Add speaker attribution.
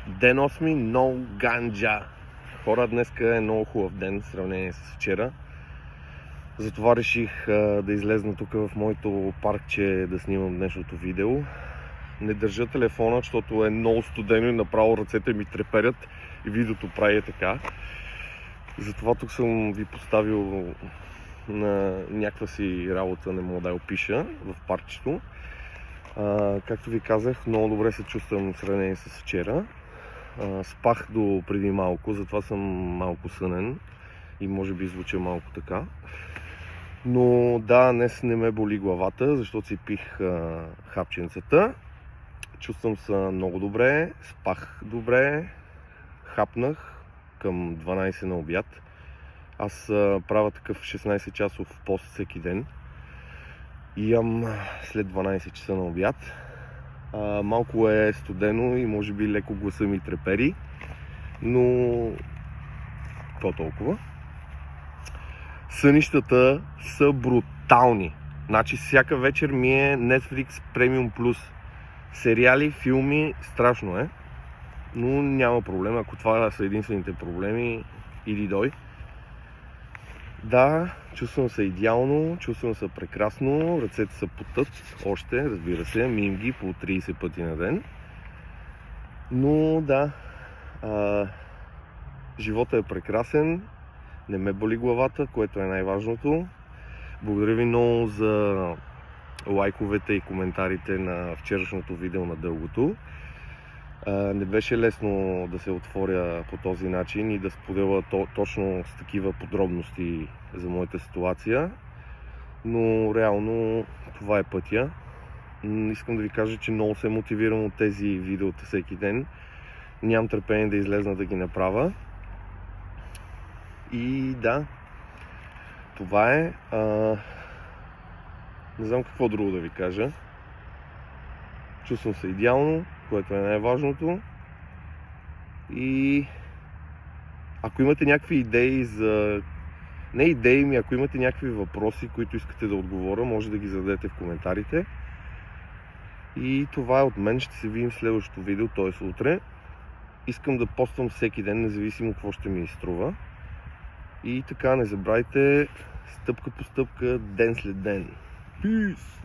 Speaker 1: Ден 8, no ганджа. Хора, днеска е много хубав ден в сравнение с вчера. Затова реших да излезна тук в моето паркче да снимам днешното видео. Не държа телефона, защото е много студено и направо ръцете ми треперят и видеото прави така. Затова тук съм ви поставил на някаква си работа, не мога да я опиша, в паркчето. Както ви казах, много добре се чувствам в сравнение с вчера. Спах до преди малко, затова съм малко сънен и може би звуча малко така. Но да, днес не ме боли главата, защото си пих хапченцата. Чувствам се много добре, спах добре, хапнах към 12 на обяд. Аз правя такъв 16 часов пост всеки ден. И ям след 12 часа на обяд. Малко е студено и може би леко гласа ми трепери, но какво толкова. Сънищата са брутални. Значи всяка вечер ми е Netflix Premium Plus. Сериали, филми, страшно е. Но няма проблем, ако това са единствените проблеми, иди дой. Да, чувствам се идеално, чувствам се прекрасно, ръцете са потът, още, разбира се, мием ги по 30 пъти на ден. Но да, живота е прекрасен, не ме боли главата, което е най-важното. Благодаря ви много за лайковете и коментарите на вчерашното видео на дългото. Не беше лесно да се отворя по този начин и да споделя точно с такива подробности за моята ситуация, но реално това е пътя. Искам да ви кажа, че много се мотивирам от тези видеота всеки ден. Нямам търпение да излезна да ги направя. И да, това е. Не знам какво друго да ви кажа. Чувствам се идеално, което е най-важното. И ако имате някакви идеи за... Не идеи ми, ако имате някакви въпроси, които искате да отговоря, може да ги зададете в коментарите. И това е от мен. Ще се видим в следващото видео, т.е. утре. Искам да поствам всеки ден, независимо какво ще ми изтрува. И така, не забравяйте, стъпка по стъпка, ден след ден. Peace!